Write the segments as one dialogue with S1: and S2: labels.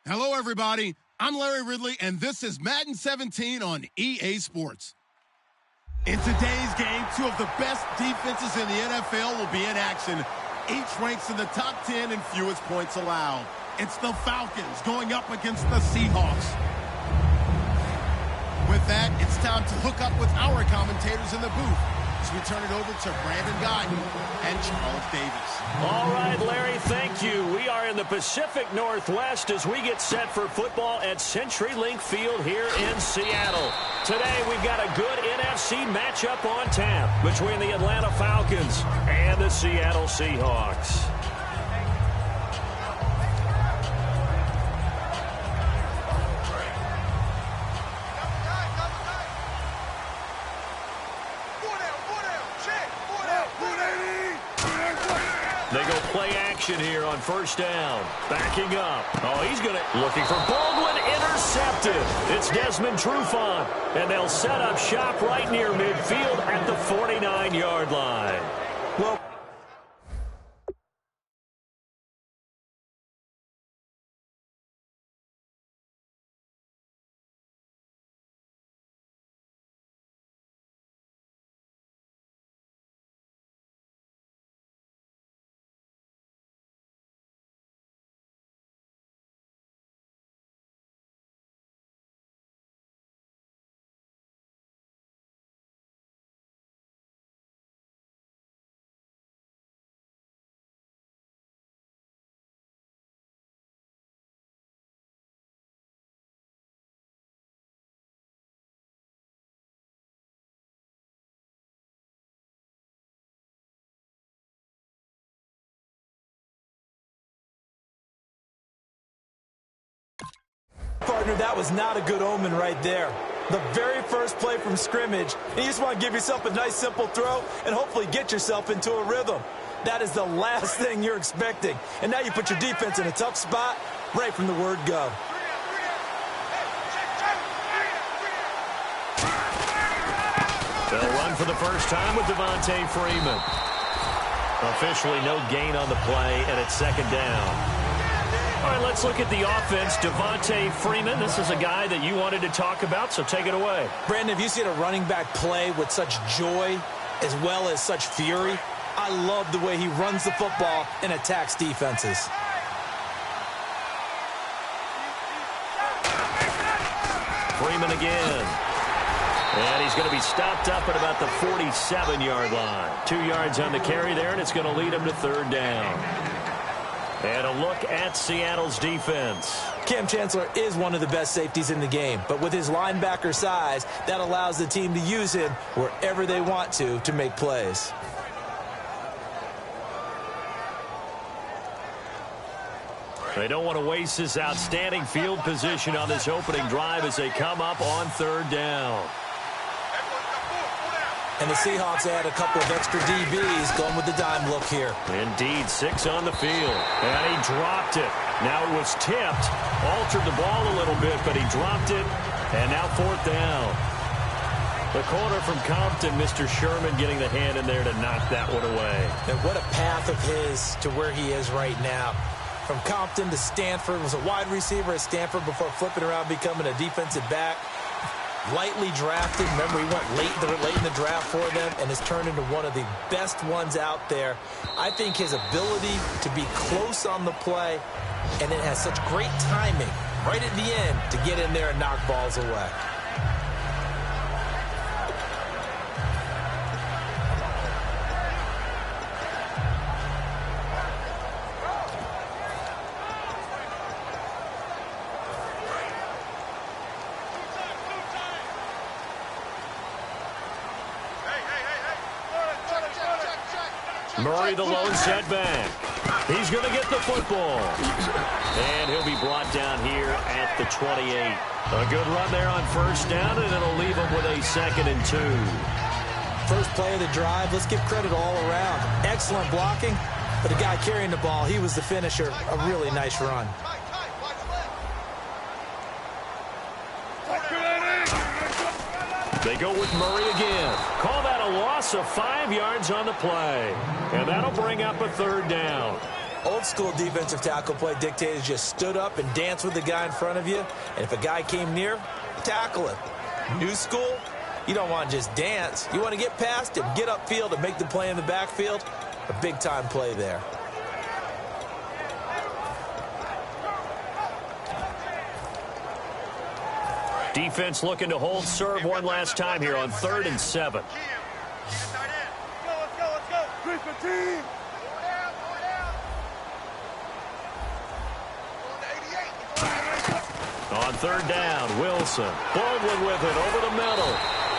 S1: Hello, everybody. I'm Larry Ridley, and this is Madden 17 on EA Sports. In today's game, two of the best defenses in the NFL will be in action. Each ranks in the top 10 in fewest points allowed. It's the Falcons going up against the Seahawks. With that, it's time to hook up with our commentators in the booth as we turn it over to Brandon Guyton and Charles Davis.
S2: All right, Larry, thank you. We are in the Pacific Northwest as we get set for football at CenturyLink Field here in Seattle. Today, we've got a good NFC matchup on tap between the Atlanta Falcons and the Seattle Seahawks. They go play action here on first down. Backing up. Oh, he's going to... Looking for Baldwin. Intercepted. It's Desmond Trufant. And they'll set up shop right near midfield at the 49-yard line. Well...
S3: Partner, that was not a good omen right there. The very first play from scrimmage, and you just want to give yourself a nice, simple throw and hopefully get yourself into a rhythm. That is the last thing you're expecting. And now you put your defense in a tough spot right from the word go.
S2: They'll run for the first time with Devontae Freeman. Officially no gain on the play, and it's second down. All right, let's look at the offense. Devontae Freeman, this is a guy that you wanted to talk about, so take it away.
S3: Brandon, have you seen a running back play with such joy as well as such fury? I love the way he runs the football and attacks defenses.
S2: Freeman again. And he's going to be stopped up at about the 47-yard line. 2 yards on the carry there, and it's going to lead him to third down. And a look at Seattle's defense.
S3: Cam Chancellor is one of the best safeties in the game, but with his linebacker size, that allows the team to use him wherever they want to make plays.
S2: They don't want to waste this outstanding field position on this opening drive as they come up on third down.
S3: And the Seahawks add a couple of extra DBs going with the dime look here.
S2: Indeed, 6 on the field. And he dropped it. Now it was tipped. Altered the ball a little bit, but he dropped it. And now fourth down. The corner from Compton, Mr. Sherman getting the hand in there to knock that one away.
S3: And what a path of his to where he is right now. From Compton to Stanford, was a wide receiver at Stanford before flipping around becoming a defensive back. Lightly drafted. Remember, he went late in the draft for them and has turned into one of the best ones out there. I think his ability to be close on the play and it has such great timing right at the end to get in there and knock balls away.
S2: Murray, the lone setback. He's going to get the football. And he'll be brought down here at the 28. A good run there on first down, and it'll leave him with a 2nd and 2.
S3: First play of the drive, let's give credit all around. Excellent blocking, but the guy carrying the ball, he was the finisher. A really nice run.
S2: They go with Murray again. Call that a loss of 5 yards on the play. And that'll bring up a third down.
S3: Old school defensive tackle play dictated just stood up and danced with the guy in front of you. And if a guy came near, tackle him. New school, you don't want to just dance. You want to get past him, get upfield, and make the play in the backfield. A big-time play there.
S2: Defense looking to hold serve one last time here on 3rd and 7. On 3rd down, Wilson. Baldwin with it over the middle.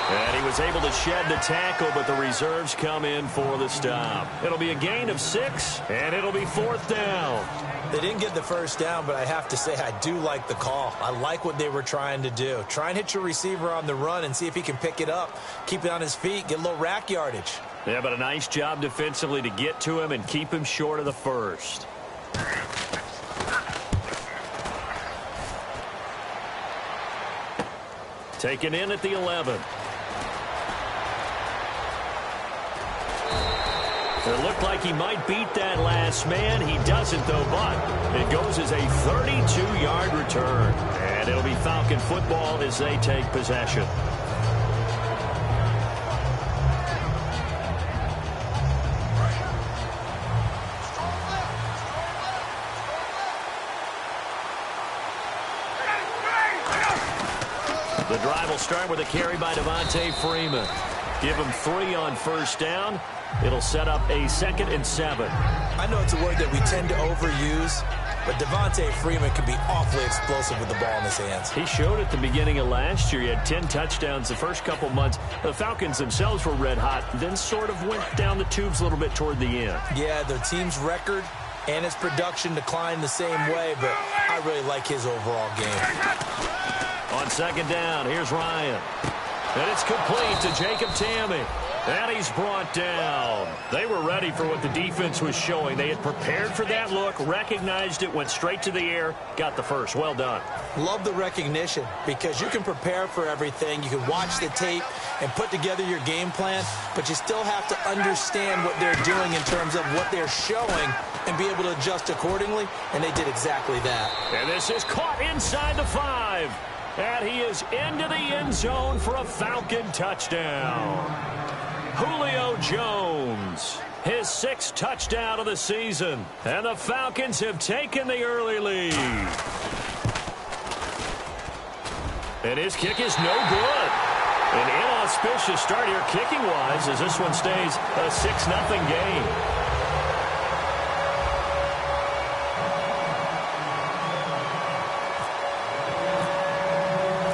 S2: And he was able to shed the tackle, but the reserves come in for the stop. It'll be a gain of 6, and it'll be 4th down.
S3: They didn't get the first down, but I have to say I do like the call. I like what they were trying to do. Try and hit your receiver on the run and see if he can pick it up. Keep it on his feet, get a little rack yardage.
S2: Yeah, but a nice job defensively to get to him and keep him short of the first. Taken in at the 11. It looked like he might beat that last man. He doesn't, though, but it goes as a 32-yard return. And it'll be Falcon football as they take possession. The drive will start with a carry by Devontae Freeman. Give him 3 on first down. It'll set up a 2nd and 7.
S3: I know it's a word that we tend to overuse, but Devontae Freeman can be awfully explosive with the ball in his hands.
S2: He showed at the beginning of last year. He had 10 touchdowns the first couple months. The Falcons themselves were red hot, then sort of went down the tubes a little bit toward the end.
S3: Yeah, their team's record and its production declined the same way, but I really like his overall game.
S2: On 2nd down, here's Ryan. And it's complete to Jacob Tamme. And he's brought down. They were ready for what the defense was showing. They had prepared for that look, recognized it, went straight to the air, got the first. Well done.
S3: Love the recognition because you can prepare for everything. You can watch the tape and put together your game plan, but you still have to understand what they're doing in terms of what they're showing and be able to adjust accordingly, and they did exactly that.
S2: And this is caught inside the 5. And he is into the end zone for a Falcon touchdown. Julio Jones, his 6th touchdown of the season. And the Falcons have taken the early lead. And his kick is no good. An inauspicious start here kicking-wise as this one stays a 6-0 game.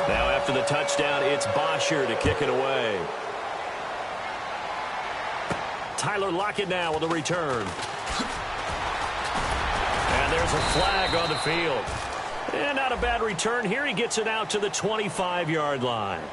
S2: Now after the touchdown, it's Bosher to kick it away. Tyler Lockett now with a return. And there's a flag on the field. And not a bad return here. He gets it out to the 25-yard line.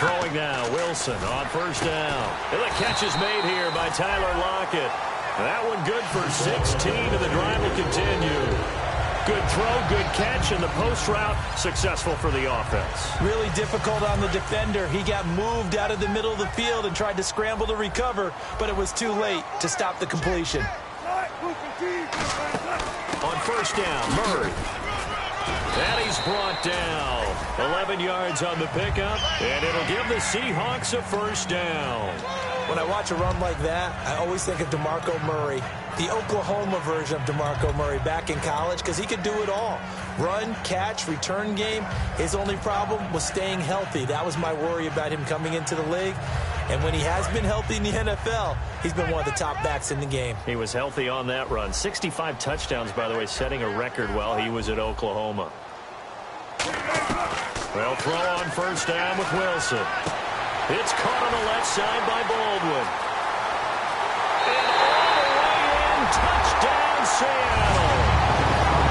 S2: Throwing now, Wilson on first down. And the catch is made here by Tyler Lockett. That one good for 16, and the drive will continue. Good throw, good catch, and the post route successful for the offense.
S3: Really difficult on the defender. He got moved out of the middle of the field and tried to scramble to recover, but it was too late to stop the completion.
S2: On first down, Murray. And he's brought down. 11 yards on the pickup, and it'll give the Seahawks a first down.
S3: When I watch a run like that, I always think of DeMarco Murray, the Oklahoma version of DeMarco Murray back in college, because he could do it all. Run, catch, return game. His only problem was staying healthy. That was my worry about him coming into the league. And when he has been healthy in the NFL, he's been one of the top backs in the game.
S2: He was healthy on that run. 65 touchdowns, by the way, setting a record while he was at Oklahoma. Well, throw on first down with Wilson. It's caught on the left side by Baldwin. And all the way in touchdown, Seattle.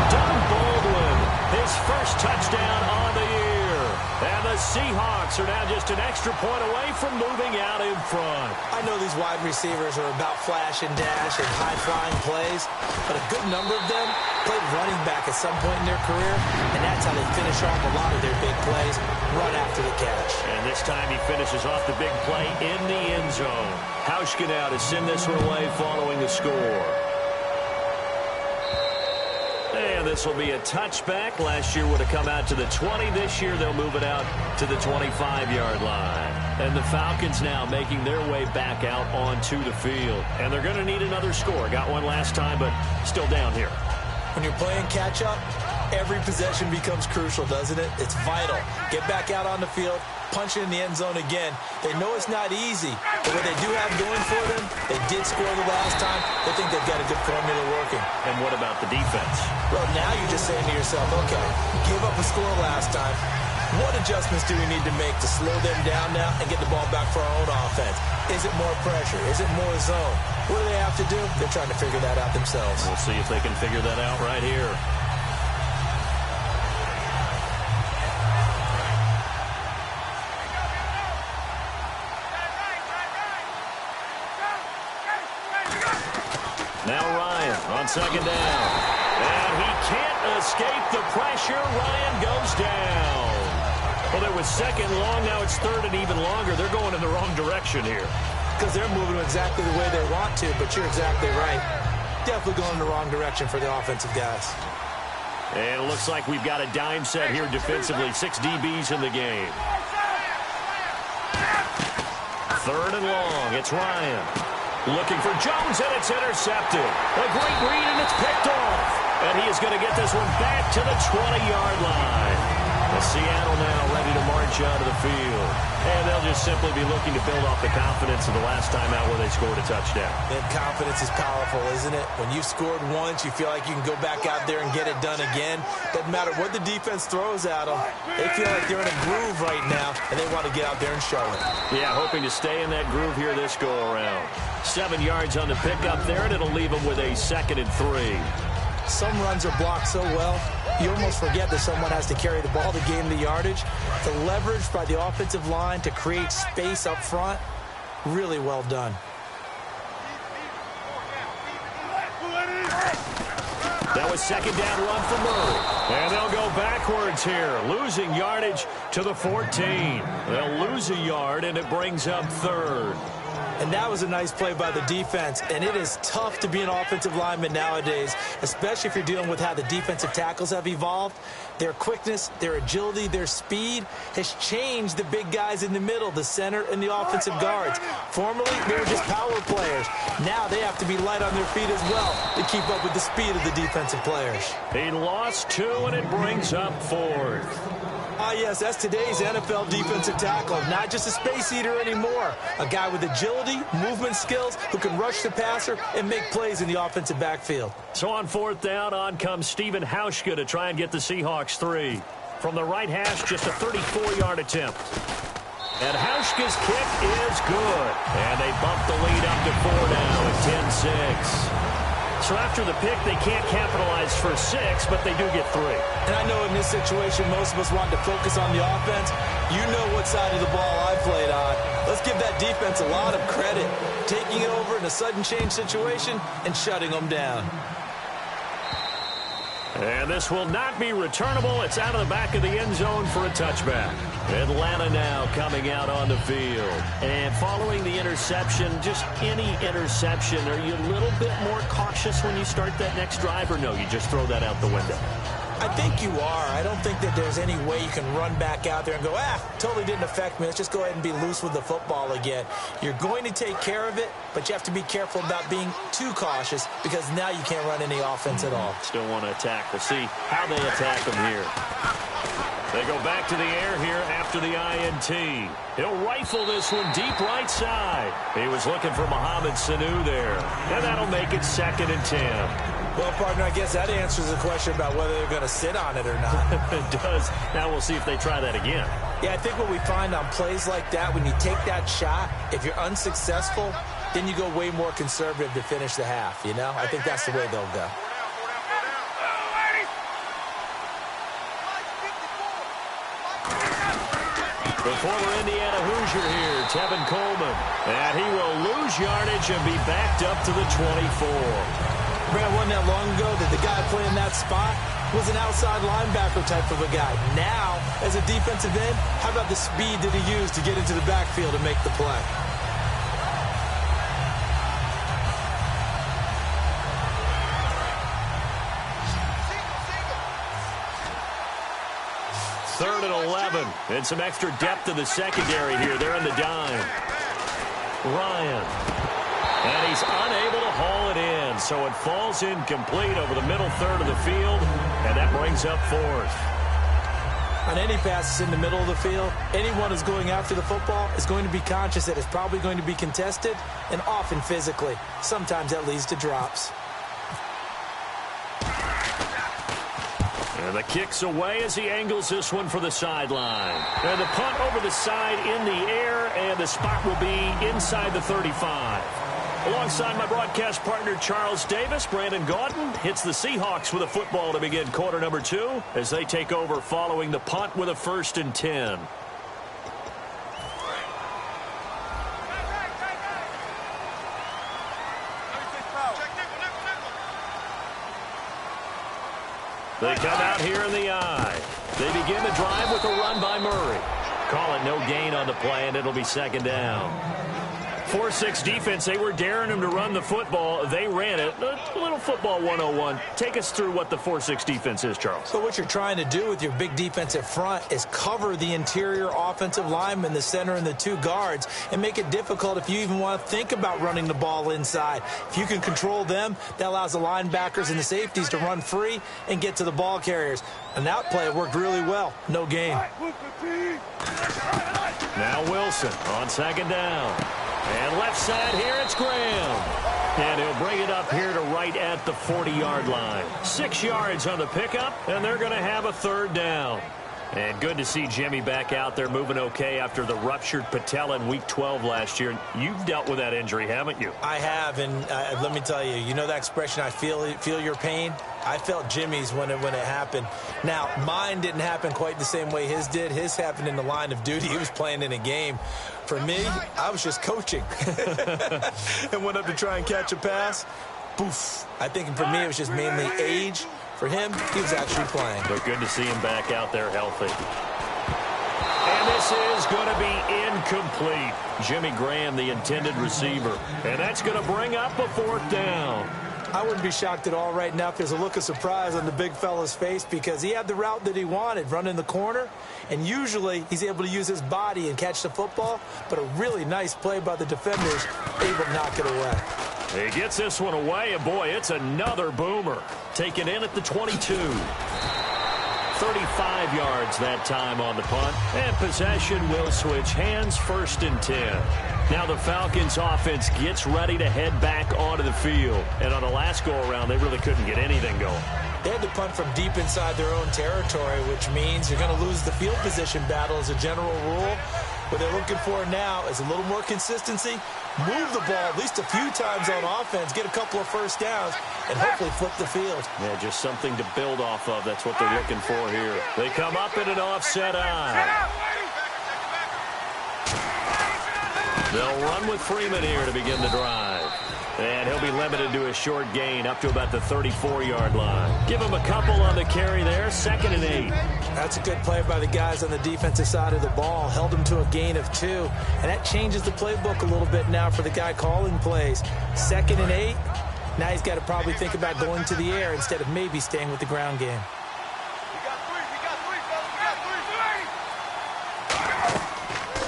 S2: Doug Baldwin, his first touchdown on the year. And the Seahawks are now just an extra point away from moving out in front.
S3: I know these wide receivers are about flash and dash and high-flying plays, but a good number of them played running back at some point in their career, and that's how they finish off a lot of their big plays, run after the catch.
S2: And this time he finishes off the big play in the end zone. Hauschka now to send this one away following the score. And this will be a touchback. Last year would have come out to the 20. This year they'll move it out to the 25-yard line. And the Falcons now making their way back out onto the field. And they're going to need another score. Got one last time, but still down here.
S3: When you're playing catch-up, every possession becomes crucial, doesn't it? It's vital. Get back out on the field, punch it in the end zone again. They know it's not easy, but what they do have going for them, they did score the last time. They think they've got a good formula working.
S2: And what about the defense?
S3: Well, now you're just saying to yourself, okay, give up a score last time. What adjustments do we need to make to slow them down now and get the ball back for our own offense? Is it more pressure? Is it more zone? What do they have to do? They're trying to figure that out themselves.
S2: We'll see if they can figure that out right here. Now Ryan on second down. And he can't escape the pressure. Ryan goes down. Well, it was second long. Now it's third and even longer. They're going in the wrong direction here.
S3: Because they're moving exactly the way they want to, but you're exactly right. Definitely going in the wrong direction for the offensive guys.
S2: And it looks like we've got a dime set here defensively. 6 DBs in the game. Third and long. It's Ryan. Looking for Jones, and it's intercepted. A great read, and it's picked off. And he is going to get this one back to the 20-yard line. And Seattle now ready to march out of the field. And they'll just simply be looking to build off the confidence of the last time out where they scored a touchdown.
S3: And confidence is powerful, isn't it? When you've scored once, you feel like you can go back out there and get it done again. Doesn't matter what the defense throws at them. They feel like they're in a groove right now, and they want to get out there and show it.
S2: Yeah, hoping to stay in that groove here this go-around. 7 yards on the pickup there, and it'll leave them with a 2nd and 3.
S3: Some runs are blocked so well, you almost forget that someone has to carry the ball to gain the yardage. The leverage by the offensive line to create space up front, really well done.
S2: That was second down run for Murray. And they'll go backwards here, losing yardage to the 14. They'll lose a yard, and it brings up third.
S3: And that was a nice play by the defense. And it is tough to be an offensive lineman nowadays, especially if you're dealing with how the defensive tackles have evolved. Their quickness, their agility, their speed has changed the big guys in the middle, the center, and the offensive guards. Formerly, they were just power players. Now they have to be light on their feet as well to keep up with the speed of the defensive players.
S2: He lost 2, and it brings up 4th.
S3: Ah, yes, that's today's NFL defensive tackle. Not just a space eater anymore. A guy with agility, movement skills, who can rush the passer and make plays in the offensive backfield.
S2: So on 4th down, on comes Stephen Hauschka to try and get the Seahawks 3. From the right hash, just a 34-yard attempt. And Hauschka's kick is good. And they bump the lead up to 4 now at 10-6. So after the pick, they can't capitalize for 6, but they do get 3.
S3: And I know in this situation, most of us want to focus on the offense. You know what side of the ball I played on. Let's give that defense a lot of credit. Taking it over in a sudden change situation and shutting them down.
S2: And this will not be returnable. It's out of the back of the end zone for a touchback. Atlanta now coming out on the field. And following the interception, just any interception, are you a little bit more cautious when you start that next drive, or no, you just throw that out the window?
S3: I think you are. I don't think that there's any way you can run back out there and go, totally didn't affect me. Let's just go ahead and be loose with the football again. You're going to take care of it, but you have to be careful about being too cautious because now you can't run any offense at all.
S2: Still want to attack. We'll see how they attack them here. They go back to the air here after the INT. He'll rifle this one deep right side. He was looking for Mohamed Sanu there. And that'll make it 2nd and 10.
S3: Well, partner, I guess that answers the question about whether they're going to sit on it or not.
S2: It does. Now we'll see if they try that again.
S3: Yeah, I think what we find on plays like that, when you take that shot, if you're unsuccessful, then you go way more conservative to finish the half, you know? I think that's the way they'll go.
S2: The former Indiana Hoosier here, Tevin Coleman. And he will lose yardage and be backed up to the 24.
S3: Brad, wasn't that long ago that the guy playing that spot was an outside linebacker type of a guy. Now, as a defensive end, how about the speed that he used to get into the backfield and make the play?
S2: Third and 11. And some extra depth to the secondary here. They're in the dime. Ryan. And he's unable to haul it in. So it falls incomplete over the middle third of the field. And that brings up fourth.
S3: On any passes in the middle of the field, anyone who's going after the football is going to be conscious that it's probably going to be contested, and often physically. Sometimes that leads to drops.
S2: And the kick's away as he angles this one for the sideline. And the punt over the side in the air, and the spot will be inside the 35. Alongside my broadcast partner, Charles Davis, Brandon Gaudin hits the Seahawks with a football to begin quarter number 2 as they take over following the punt with a 1st and 10. They come out here in the eye. They begin the drive with a run by Murray. Call it no gain on the play, and it'll be 2nd down. 4-6 defense, they were daring him to run the football. They ran it. A little football 101. Take us through what the 4-6 defense is, Charles.
S3: So what you're trying to do with your big defensive front is cover the interior offensive lineman, the center, and the 2 guards, and make it difficult if you even want to think about running the ball inside. If you can control them, that allows the linebackers and the safeties to run free and get to the ball carriers. And that play worked really well. No gain.
S2: Now Wilson on 2nd down. And left side here, it's Graham. And he'll bring it up here to right at the 40-yard line. 6 yards on the pickup, and they're going to have a 3rd down. And good to see Jimmy back out there moving okay after the ruptured patella in Week 12 last year. You've dealt with that injury, haven't you?
S3: I have, and let me tell you, you know that expression, I feel your pain? I felt Jimmy's when it happened. Now, mine didn't happen quite the same way his did. His happened in the line of duty. He was playing in a game. For me, I was just coaching. And went up to try and catch a pass. Poof. I think for me, it was just mainly age. For him, he was actually playing.
S2: But good to see him back out there healthy. And this is going to be incomplete. Jimmy Graham, the intended receiver. And that's going to bring up a 4th down.
S3: I wouldn't be shocked at all right now if there's a look of surprise on the big fella's face because he had the route that he wanted, running the corner, and usually he's able to use his body and catch the football, but a really nice play by the defenders, able to knock it away.
S2: He gets this one away, and boy, it's another boomer. Taken in at the 22. 35 yards that time on the punt, and possession will switch hands, 1st and 10. Now the Falcons offense gets ready to head back onto the field. And on the last go-around, they really couldn't get anything going.
S3: They had to punt from deep inside their own territory, which means you're going to lose the field position battle as a general rule. What they're looking for now is a little more consistency, move the ball at least a few times on offense, get a couple of 1st downs, and hopefully flip the field.
S2: Yeah, just something to build off of. That's what they're looking for here. They come up in an offset eye. They'll run with Freeman here to begin the drive. And he'll be limited to a short gain up to about the 34-yard line. Give him a couple on the carry there, 2nd and 8.
S3: That's a good play by the guys on the defensive side of the ball. Held him to a gain of 2. And that changes the playbook a little bit now for the guy calling plays. 2nd and 8. Now he's got to probably think about going to the air instead of maybe staying with the ground game.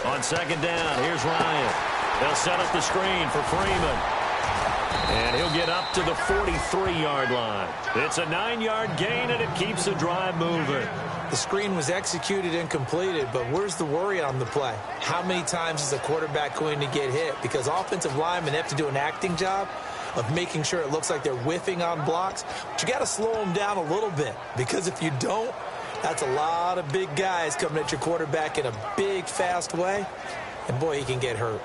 S2: On 2nd down, here's Ryan. They'll set up the screen for Freeman. And he'll get up to the 43-yard line. It's a 9-yard gain, and it keeps the drive moving.
S3: The screen was executed and completed, but where's the worry on the play? How many times is a quarterback going to get hit? Because offensive linemen have to do an acting job of making sure it looks like they're whiffing on blocks. But you got to slow them down a little bit, because if you don't, that's a lot of big guys coming at your quarterback in a big, fast way. And, boy, he can get hurt.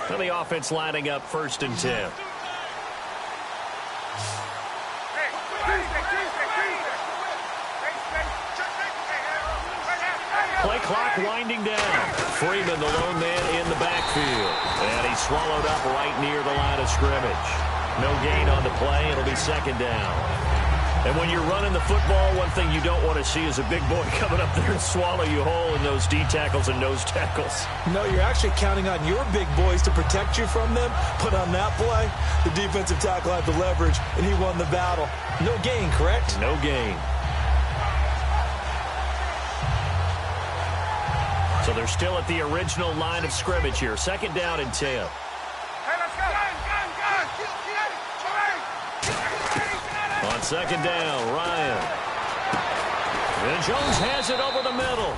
S2: And the offense lining up 1st and 10. Play clock winding down. Freeman, the lone man in the backfield. And he's swallowed up right near the line of scrimmage. No gain on the play. It'll be 2nd down. And when you're running the football, one thing you don't want to see is a big boy coming up there and swallow you whole in those D tackles and nose tackles.
S3: No, you're actually counting on your big boys to protect you from them. But on that play, the defensive tackle had the leverage, and he won the battle. No gain, correct?
S2: No gain. So they're still at the original line of scrimmage here. 2nd down and 10. On 2nd down, Ryan. And Jones has it over the middle.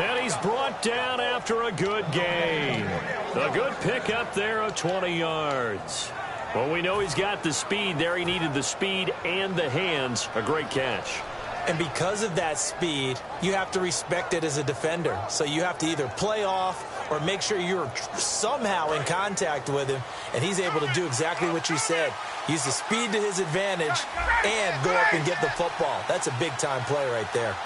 S2: And he's brought down after a good gain. A good pickup there of 20 yards. Well, we know he's got the speed there. He needed the speed and the hands. A great catch.
S3: And because of that speed, you have to respect it as a defender. So you have to either play off or make sure you're somehow in contact with him. And he's able to do exactly what you said. Use the speed to his advantage and go up and get the football. That's a big-time play right there.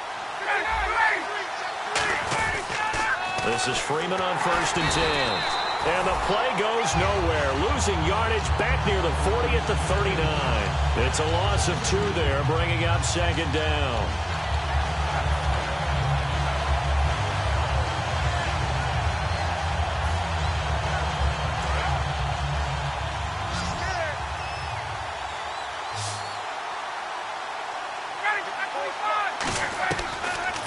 S2: This is Freeman on 1st and 10. And the play goes nowhere. Losing yardage back near the 40 at the 39. It's a loss of 2 there, bringing up 2nd down.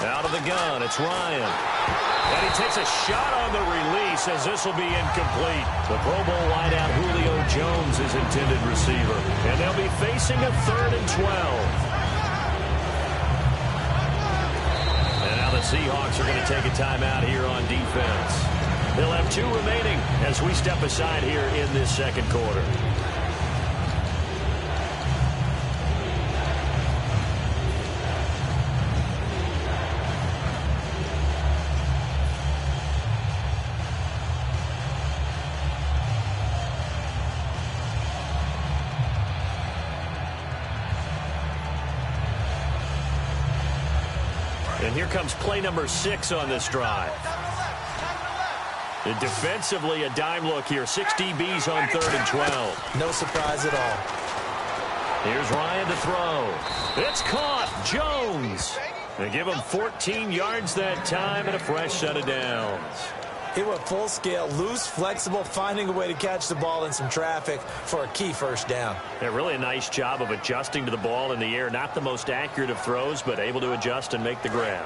S2: Out of the gun, it's Ryan. And he takes a shot on the release as this will be incomplete. The Pro Bowl wideout Julio Jones is intended receiver. And they'll be facing a 3rd and 12. And now the Seahawks are going to take a timeout here on defense. They'll have 2 remaining as we step aside here in this 2nd quarter. And here comes play number 6 on this drive. And defensively, a dime look here. 6 DBs on 3rd and 12.
S3: No surprise at all.
S2: Here's Ryan to throw. It's caught. Jones. They give him 14 yards that time and a fresh set of downs.
S3: He went full scale, loose, flexible, finding a way to catch the ball in some traffic for a key 1st down.
S2: Yeah, really a nice job of adjusting to the ball in the air. Not the most accurate of throws, but able to adjust and make the grab.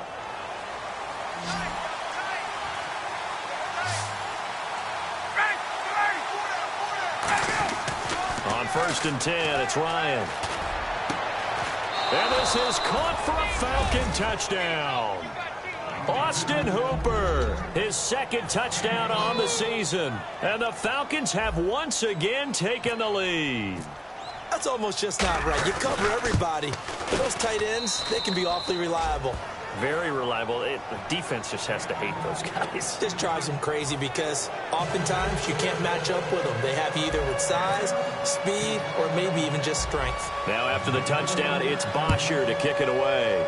S2: On 1st and 10, it's Ryan. And this is caught for a Falcon touchdown. Austin Hooper, his 2nd touchdown on the season. And the Falcons have once again taken the lead.
S3: That's almost just not right. You cover everybody. But those tight ends, they can be awfully reliable.
S2: Very reliable. The defense just has to hate those guys.
S3: This drives them crazy because oftentimes you can't match up with them. They have you either with size, speed, or maybe even just strength.
S2: Now after the touchdown, it's Bosher to kick it away.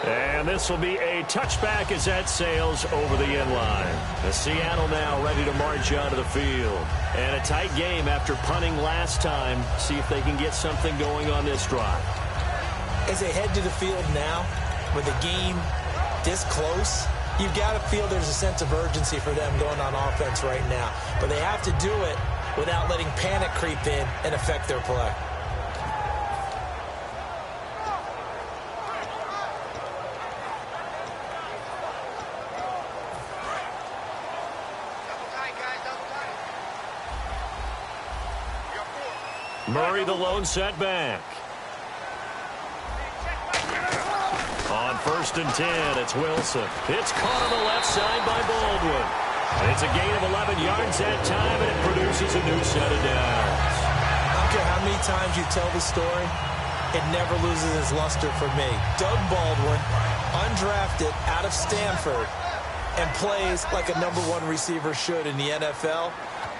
S2: And this will be a touchback as that sails over the end line. The Seattle now ready to march onto the field. And a tight game after punting last time. See if they can get something going on this drive.
S3: As they head to the field now, with the game this close, you've got to feel there's a sense of urgency for them going on offense right now. But they have to do it without letting panic creep in and affect their play.
S2: Murray, the lone setback. On 1st and 10, it's Wilson. It's caught on the left side by Baldwin. It's a gain of 11 yards that time, and it produces a new set of downs.
S3: I don't care how many times you tell the story, it never loses its luster for me. Doug Baldwin, undrafted out of Stanford, and plays like a #1 receiver should in the NFL,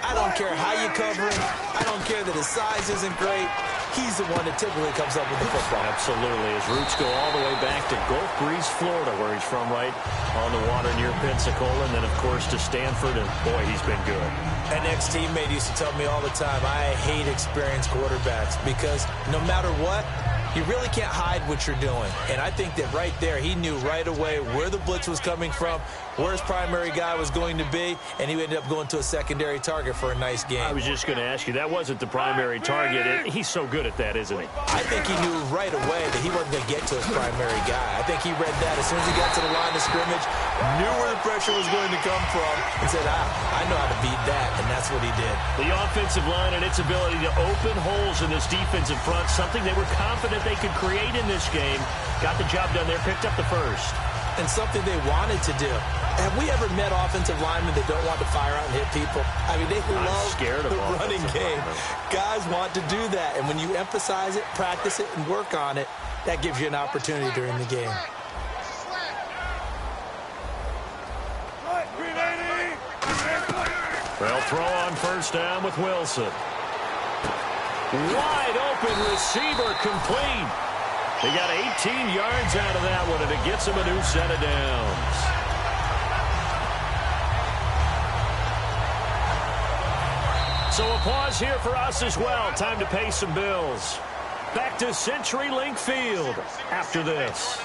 S3: I don't care how you cover him. I don't care that his size isn't great. He's the one that typically comes up with the football.
S2: Absolutely. His roots go all the way back to Gulf Breeze, Florida, where he's from, right on the water near Pensacola. And then, of course, to Stanford. And, boy, he's been good.
S3: An ex-teammate used to tell me all the time, I hate experienced quarterbacks because no matter what, you really can't hide what you're doing. And I think that right there, he knew right away where the blitz was coming from, where his primary guy was going to be, and he ended up going to a secondary target for a nice game.
S2: I was just going to ask you, that wasn't the primary target. He's so good at that, isn't he?
S3: I think he knew right away that he wasn't going to get to his primary guy. I think he read that as soon as he got to the line of scrimmage, knew where the pressure was going to come from, and said, I know how to beat that, and that's what he did.
S2: The offensive line and its ability to open holes in this defensive front, something they were confident they could create in this game. Got the job done there, picked up the first.
S3: And something they wanted to do. Have we ever met offensive linemen that don't want to fire out and hit people? I mean, they love the running game. Guys want to do that. And when you emphasize it, practice it, and work on it, that gives you an opportunity during the game.
S2: They'll throw on first down with Wilson. Wide open receiver complete. They got 18 yards out of that one, and it gets them a new set of downs. So a pause here for us as well. Time to pay some bills. Back to CenturyLink Field after this.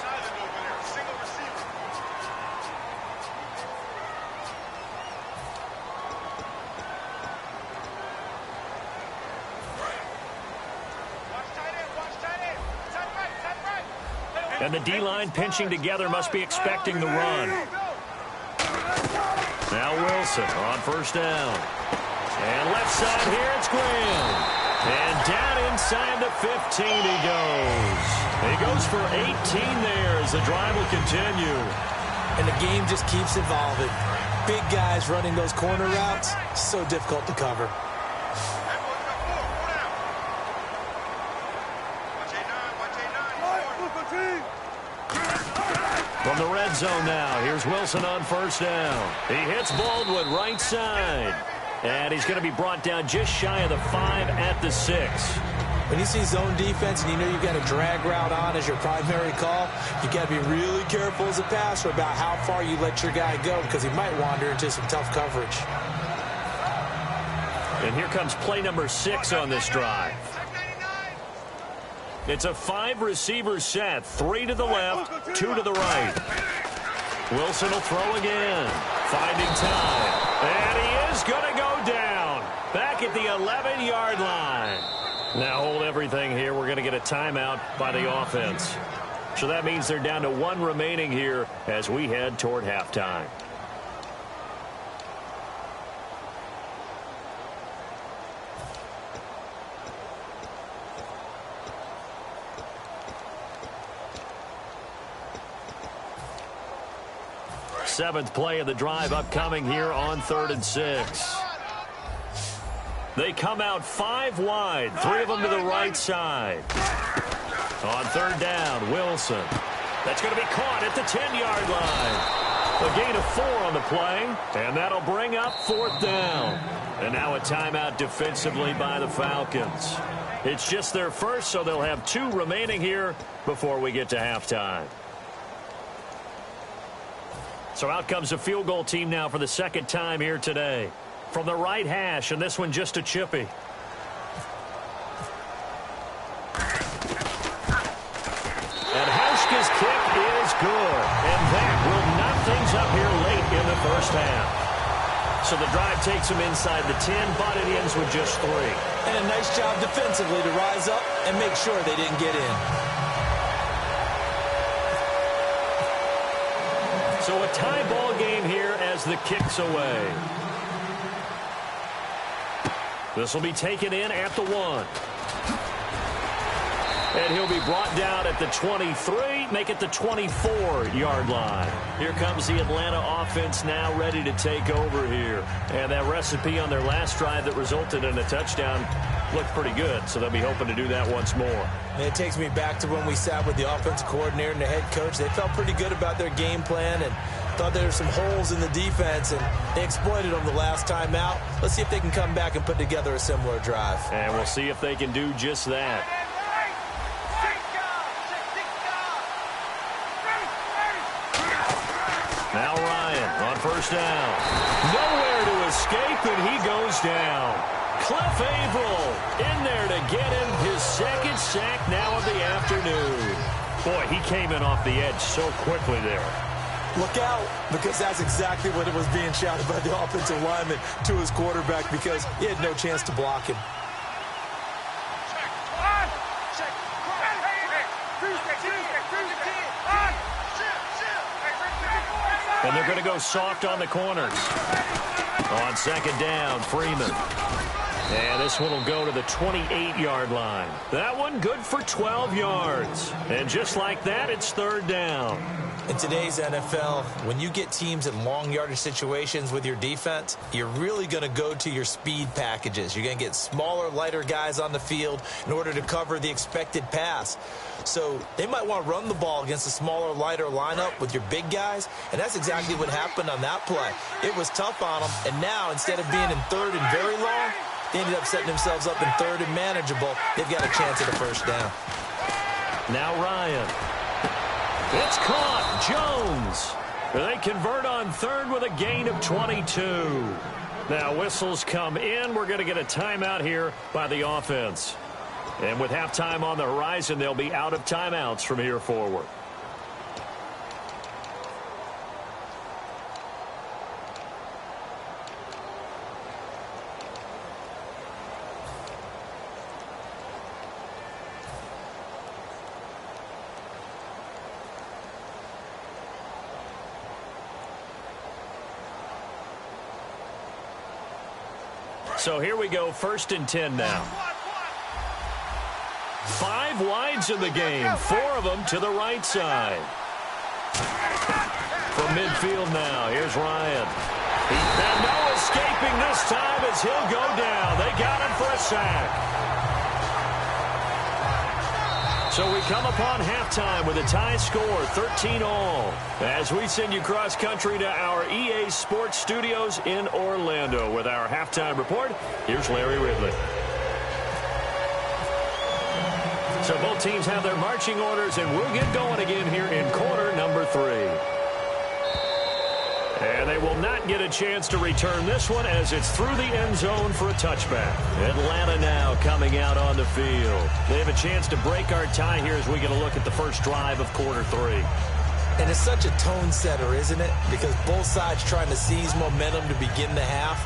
S2: And the D-line pinching together must be expecting the run. Now Wilson on first down. And left side here, it's Graham. And down inside the 15 he goes. He goes for 18 there as the drive will continue.
S3: And the game just keeps evolving. Big guys running those corner routes, so difficult to cover.
S2: From the red zone now, here's Wilson on first down. He hits Baldwin right side. And he's going to be brought down just shy of the 5 at the 6.
S3: When you see zone defense and you know you've got a drag route on as your primary call, you've got to be really careful as a passer about how far you let your guy go because he might wander into some tough coverage.
S2: And here comes play number 6 on this drive. It's a 5-receiver set, 3 to the left, 2 to the right. Wilson will throw again, finding time. And he is going to go down back at the 11-yard line. Now hold everything here. We're going to get a timeout by the offense. So that means they're down to 1 remaining here as we head toward halftime. Seventh play of the drive upcoming here on 3rd and 6. They come out 5 wide, 3 of them to the right side. On 3rd down, Wilson. That's going to be caught at the 10-yard line. A gain of 4 on the play, and that'll bring up 4th down. And now a timeout defensively by the Falcons. It's just their first, so they'll have 2 remaining here before we get to halftime. So out comes a field goal team now for the 2nd time here today. From the right hash, and this one just a chippy. And Hauschka's kick is good. And that will knock things up here late in the first half. So the drive takes them inside the 10, but it ends with just 3.
S3: And a nice job defensively to rise up and make sure they didn't get in.
S2: So a tie ball game here as the kick's away. This will be taken in at the 1. And he'll be brought down at the 23, make it the 24-yard line. Here comes the Atlanta offense now ready to take over here. And that recipe on their last drive that resulted in a touchdown looked pretty good, so they'll be hoping to do that once more.
S3: And it takes me back to when we sat with the offensive coordinator and the head coach. They felt pretty good about their game plan and Thought there were some holes in the defense, and they exploited them the last time out. Let's see if they can come back and put together a similar drive.
S2: And we'll see if they can do just that. Now Ryan on first down. Nowhere to escape, and he goes down. Cliff Averill in there to get him his second sack now of the afternoon. Boy, he came in off the edge so quickly there.
S3: Look out, because that's exactly what it was being shouted by the offensive lineman to his quarterback, because he had no chance to block him.
S2: And they're going to go soft on the corners. On second down, Freeman. And this one will go to the 28-yard line. That one good for 12 yards. And just like that, it's third down.
S3: In today's NFL, when you get teams in long yardage situations with your defense, you're really going to go to your speed packages. You're going to get smaller, lighter guys on the field in order to cover the expected pass. So they might want to run the ball against a smaller, lighter lineup with your big guys, and that's exactly what happened on that play. It was tough on them, and now instead of being in third and very long, they ended up setting themselves up in third and manageable. They've got a chance at a first down.
S2: Now Ryan. It's caught. Jones. They convert on third with a gain of 22. Now whistles come in. We're going to get a timeout here by the offense. And with halftime on the horizon, they'll be out of timeouts from here forward. So here we go, first and 10 now. 5 wides in the game, 4 of them to the right side. From midfield now, here's Ryan. And no escaping this time as he'll go down. They got him for a sack. So we come upon halftime with a tie score, 13-all. As we send you cross-country to our EA Sports Studios in Orlando with our halftime report, here's Larry Ridley. So both teams have their marching orders, and we'll get going again here in quarter number 3. And they will not get a chance to return this one as it's through the end zone for a touchback. Atlanta now coming out on the field. They have a chance to break our tie here as we get a look at the first drive of quarter 3.
S3: And it's such a tone setter, isn't it? Because both sides trying to seize momentum to begin the half.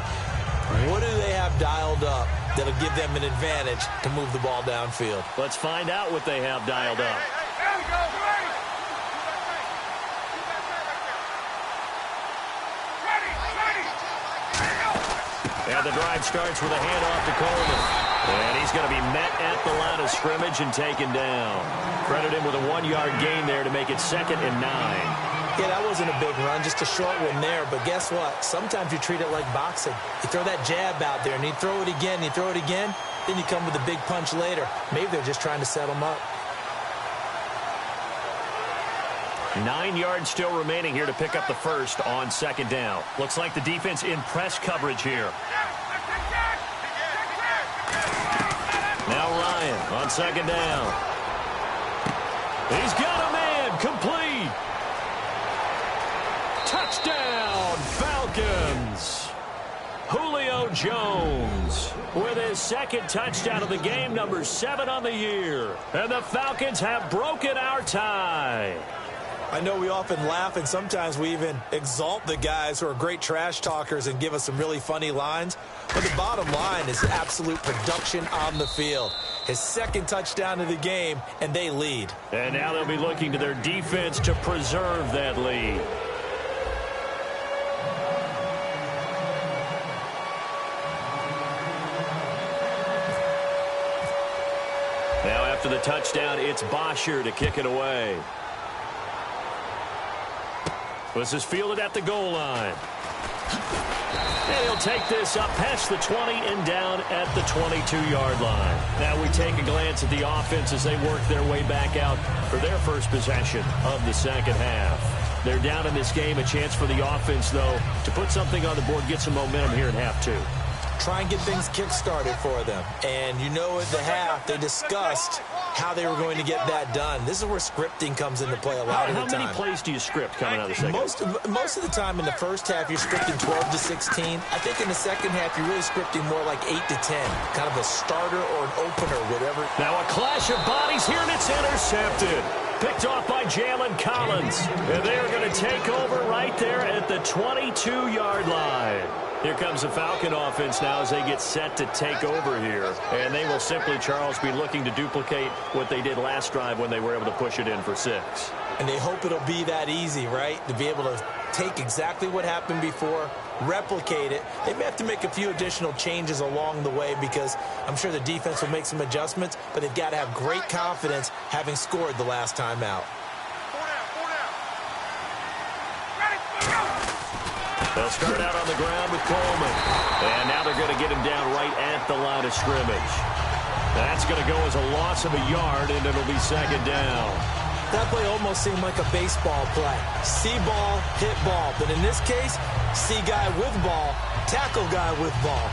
S3: What do they have dialed up that'll give them an advantage to move the ball downfield?
S2: Let's find out what they have dialed up. And the drive starts with a handoff to Coleman. And he's going to be met at the line of scrimmage and taken down. Credit him with a 1-yard gain there to make it 2nd and 9.
S3: Yeah, that wasn't a big run, just a short one there. But guess what? Sometimes you treat it like boxing. You throw that jab out there, and you throw it again, and you throw it again. Then you come with a big punch later. Maybe they're just trying to set them up.
S2: 9 yards still remaining here to pick up the first on 2nd down. Looks like the defense in press coverage here. Now Ryan on 2nd down. He's got a man, complete. Touchdown, Falcons. Julio Jones with his 2nd touchdown of the game, number 7 on the year. And the Falcons have broken our tie.
S3: I know we often laugh, and sometimes we even exalt the guys who are great trash talkers and give us some really funny lines. But the bottom line is absolute production on the field. His 2nd touchdown of the game, and they lead.
S2: And now they'll be looking to their defense to preserve that lead. Now after the touchdown, it's Bosher to kick it away. This is fielded at the goal line. And he'll take this up past the 20 and down at the 22-yard line. Now we take a glance at the offense as they work their way back out for their first possession of the second half. They're down in this game. A chance for the offense, though, to put something on the board, get some momentum here in half two.
S3: Try and get things kick-started for them. And you know at the half, they discussed how they were going to get that done. This is where scripting comes into play a lot of the time.
S2: How many plays do you script coming out of the second?
S3: Most of the time in the first half, you're scripting 12 to 16. I think in the second half, you're really scripting more like 8 to 10. Kind of a starter or an opener, whatever.
S2: Now a clash of bodies here, and it's intercepted. Picked off by Jalen Collins. And they are going to take over right there at the 22-yard line. Here comes the Falcon offense now as they get set to take over here. And they will simply, Charles, be looking to duplicate what they did last drive when they were able to push it in for 6.
S3: And they hope it'll be that easy, right? To be able to take exactly what happened before, replicate it. They may have to make a few additional changes along the way because I'm sure the defense will make some adjustments, but they've got to have great confidence having scored the last time out.
S2: They'll start out on the ground with Coleman. And now they're going to get him down right at the line of scrimmage. That's going to go as a loss of a yard, and it'll be second down.
S3: That play almost seemed like a baseball play. See ball, hit ball. But in this case, see guy with ball, tackle guy with ball.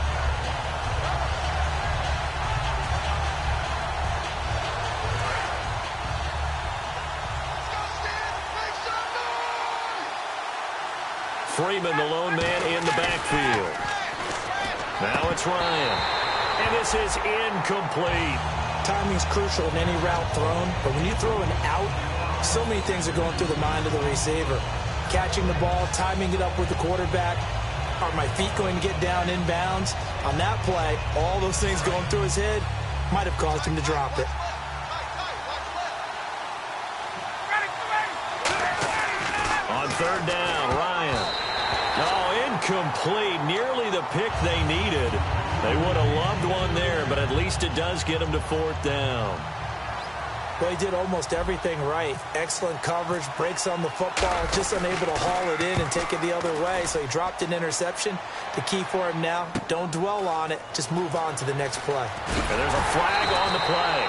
S2: Freeman, the lone man in the backfield. Now it's Ryan. And this is incomplete.
S3: Timing's crucial in any route thrown, but when you throw an out, so many things are going through the mind of the receiver. Catching the ball, timing it up with the quarterback. Are my feet going to get down inbounds? On that play, all those things going through his head might have caused him to drop it.
S2: On third down, Ryan. Oh, incomplete. Nearly the pick they needed. They would have loved one there, but at least it does get them to fourth down.
S3: Well, he did almost everything right. Excellent coverage, breaks on the football, just unable to haul it in and take it the other way. So he dropped an interception. The key for him now, don't dwell on it. Just move on to the next play.
S2: And there's a flag on the play.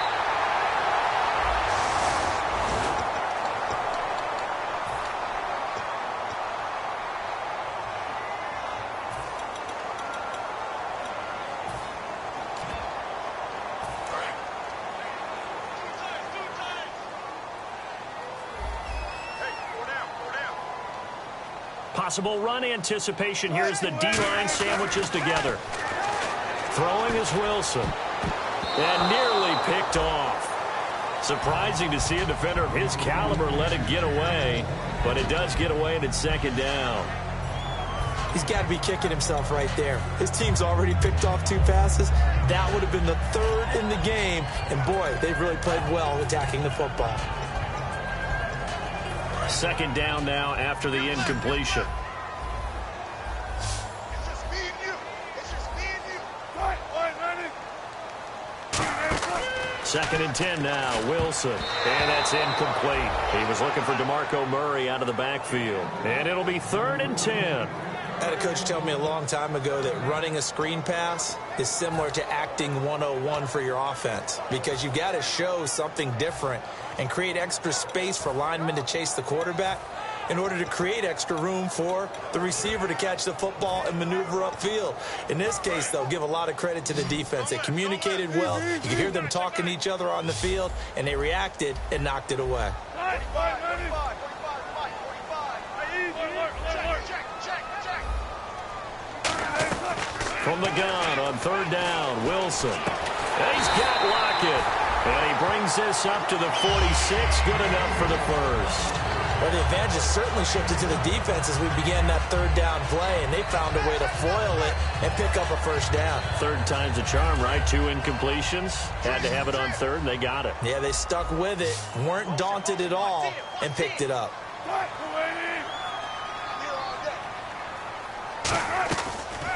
S2: Possible run anticipation. Here's the D-line sandwiches together. Throwing is Wilson. And nearly picked off. Surprising to see a defender of his caliber let it get away. But it does get away and it's second down.
S3: He's got to be kicking himself right there. His team's already picked off 2 passes. That would have been the 3rd in the game. And boy, they've really played well attacking the football.
S2: Second down now after the incompletion. Second and 10 now, Wilson. And that's incomplete. He was looking for DeMarco Murray out of the backfield. And it'll be 3rd and 10.
S3: I had a coach tell me a long time ago that running a screen pass is similar to acting 101 for your offense because you've got to show something different and create extra space for linemen to chase the quarterback in order to create extra room for the receiver to catch the football and maneuver upfield. In this case, though, give a lot of credit to the defense. They communicated well. You could hear them talking to each other on the field, and they reacted and knocked it away.
S2: From the gun on third down, Wilson. And he's got Lockett. And he brings this up to the 46. Good enough for the first.
S3: Well, the advantage has certainly shifted to the defense as we began that third down play, and they found a way to foil it and pick up a first down.
S2: Third time's a charm, right? 2 incompletions. Had to have it on third, and they got it.
S3: Yeah, they stuck with it, weren't daunted at all, and picked it up.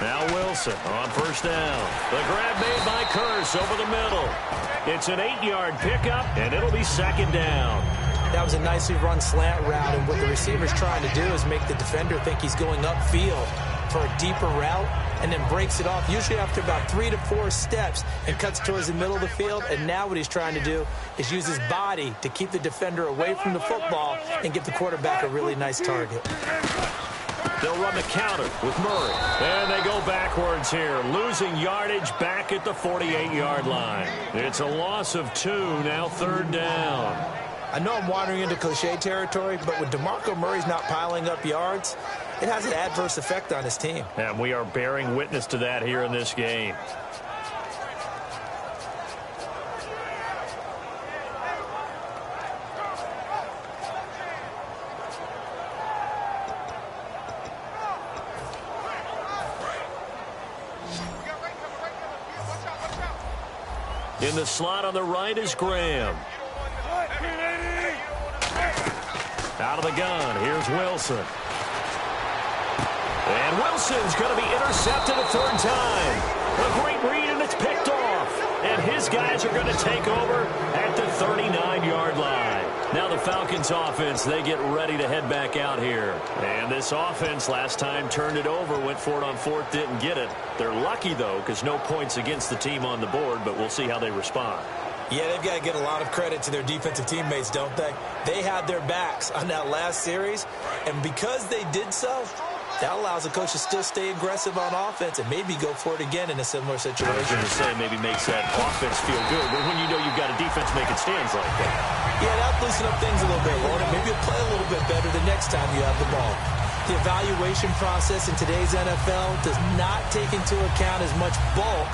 S2: Now Wilson on first down. The grab made by Curse over the middle. It's an 8-yard pickup, and it'll be second down.
S3: That was a nicely run slant route, and what the receiver's trying to do is make the defender think he's going upfield. for a deeper route and then breaks it off, usually after about 3 to 4 steps, and cuts towards the middle of the field. And now what he's trying to do is use his body to keep the defender away from the football and give the quarterback a really nice target.
S2: They'll run the counter with Murray. And they go backwards here, losing yardage back at the 48-yard line. It's a loss of 2, now 3rd down.
S3: I know I'm wandering into cliche territory, but when DeMarco Murray's not piling up yards, it has an adverse effect on his team.
S2: And we are bearing witness to that here in this game. In the slot on the right is Graham. Out of the gun, here's Wilson. And Wilson's going to be intercepted a 3rd time. A great read, and it's picked off. And his guys are going to take over at the 39-yard line. Now the Falcons offense, they get ready to head back out here. And this offense last time turned it over, went for it on 4th, didn't get it. They're lucky, though, because no points against the team on the board, but we'll see how they respond.
S3: Yeah, they've got to get a lot of credit to their defensive teammates, don't they? They had their backs on that last series, and because they did so, that allows the coach to still stay aggressive on offense and maybe go for it again in a similar situation.
S2: I was going to say maybe makes that offense feel good, but when you know you've got a defense making stands like that.
S3: Yeah, that'll loosen up things a little bit, won't it? Maybe you'll play a little bit better the next time you have the ball. The evaluation process in today's NFL does not take into account as much bulk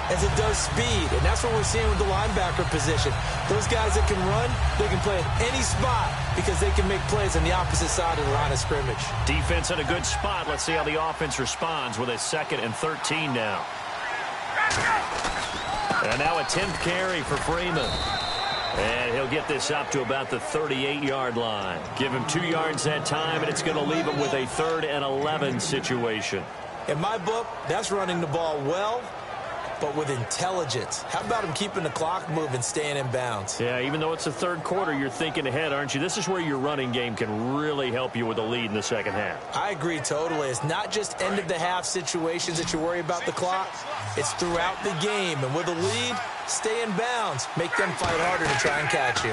S3: as it does speed, and that's what we're seeing with the linebacker position. Those guys that can run, they can play at any spot because they can make plays on the opposite side of the line of scrimmage.
S2: Defense in a good spot. Let's see how the offense responds with a 2nd and 13 now. And now a 10th carry for Freeman. And he'll get this up to about the 38-yard line. Give him 2 yards that time, and it's going to leave him with a 3rd and 11 situation.
S3: In my book, that's running the ball well, but with intelligence. How about him keeping the clock moving, staying in bounds?
S2: Yeah, even though it's the 3rd quarter, you're thinking ahead, aren't you? This is where your running game can really help you with a lead in the 2nd half.
S3: I agree totally. It's not just end-of-the-half situations that you worry about the clock. It's throughout the game. And with a lead, stay in bounds. Make them fight harder to try and catch you.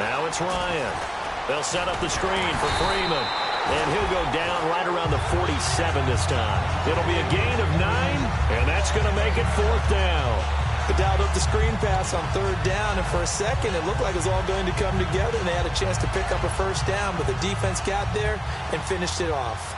S2: Now it's Ryan. They'll set up the screen for Freeman. And he'll go down right around the 47 this time. It'll be a gain of 9, and that's going to make it 4th down.
S3: They dialed up the screen pass on 3rd down, and for a second, it looked like it was all going to come together, and they had a chance to pick up a 1st down, but the defense got there and finished it off.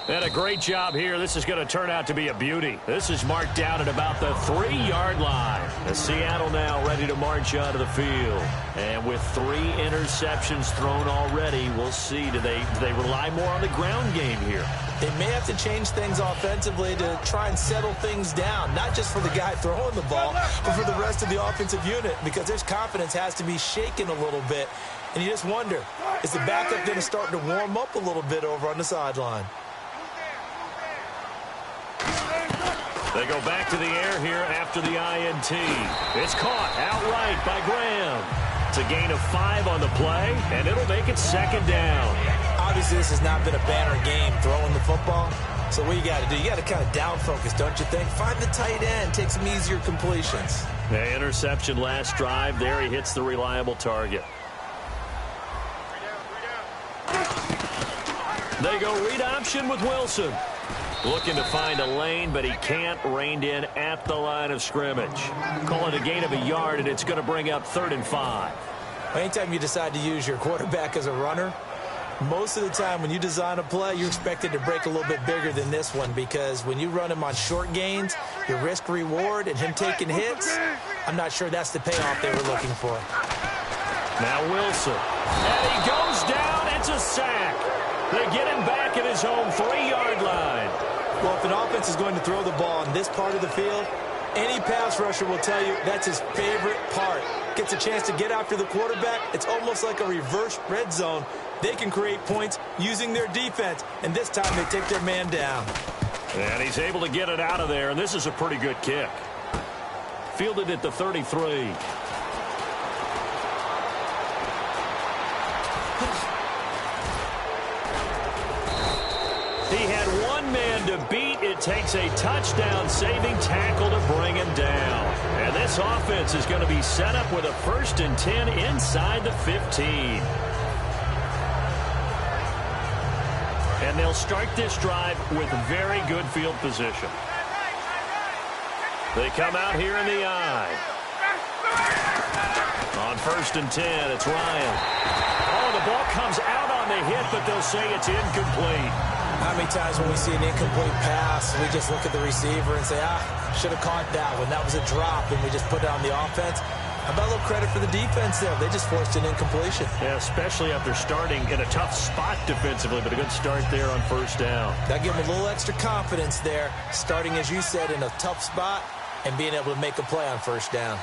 S2: And a great job here. This is going to turn out to be a beauty. This is marked down at about the 3-yard line. As Seattle now ready to march onto the field. And with 3 interceptions thrown already, we'll see. Do they rely more on the ground game here?
S3: They may have to change things offensively to try and settle things down, not just for the guy throwing the ball, but for the rest of the offensive unit, because their confidence has to be shaken a little bit. And you just wonder, is the backup going to start to warm up a little bit over on the sideline?
S2: They go back to the air here after the INT. It's caught outright by Graham. It's a gain of 5 on the play, and it'll make it 2nd down.
S3: Obviously, this has not been a banner game throwing the football. So what you got to do, you got to kind of down focus, don't you think? Find the tight end, take some easier completions.
S2: The interception last drive there. He hits the reliable target. They go read option with Wilson. Looking to find a lane, but he can't. Reined in at the line of scrimmage. Call it a gain of a yard, and it's going to bring up 3rd and 5.
S3: Anytime you decide to use your quarterback as a runner, most of the time when you design a play, you're expected to break a little bit bigger than this one, because when you run him on short gains, your risk-reward and him taking hits, I'm not sure that's the payoff they were looking for.
S2: Now Wilson. And he goes down. It's a sack. They get him back at his own 3-yard line.
S3: Well, if an offense is going to throw the ball in this part of the field, any pass rusher will tell you that's his favorite part. Gets a chance to get after the quarterback. It's almost like a reverse red zone. They can create points using their defense, and this time they take their man down.
S2: And he's able to get it out of there, and this is a pretty good kick. Fielded at the 33. He had one man to beat. It takes a touchdown-saving tackle to bring him down. And this offense is going to be set up with a 1st and 10 inside the 15. And they'll start this drive with very good field position. They come out here in the eye. On 1st and 10, it's Ryan. Oh, the ball comes out on the hit, but they'll say it's incomplete.
S3: How many times when we see an incomplete pass, we just look at the receiver and say, should have caught that one. That was a drop, and we just put it on the offense. How about a little credit for the defense there? They just forced an incompletion.
S2: Yeah, especially after starting in a tough spot defensively, but a good start there on 1st down.
S3: That gave them a little extra confidence there, starting, as you said, in a tough spot and being able to make a play on 1st down.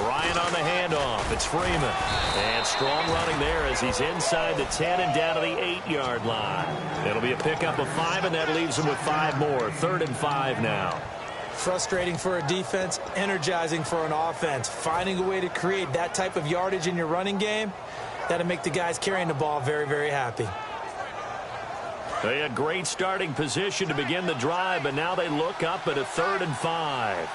S2: Ryan on the handoff. It's Freeman. And strong running there as he's inside the 10 and down to the 8-yard line. It'll be a pickup of 5, and that leaves him with 5 more. 3rd and 5 now.
S3: Frustrating for a defense, energizing for an offense. Finding a way to create that type of yardage in your running game, that'll make the guys carrying the ball very, very happy.
S2: They had great starting position to begin the drive, but now they look up at a 3rd and 5.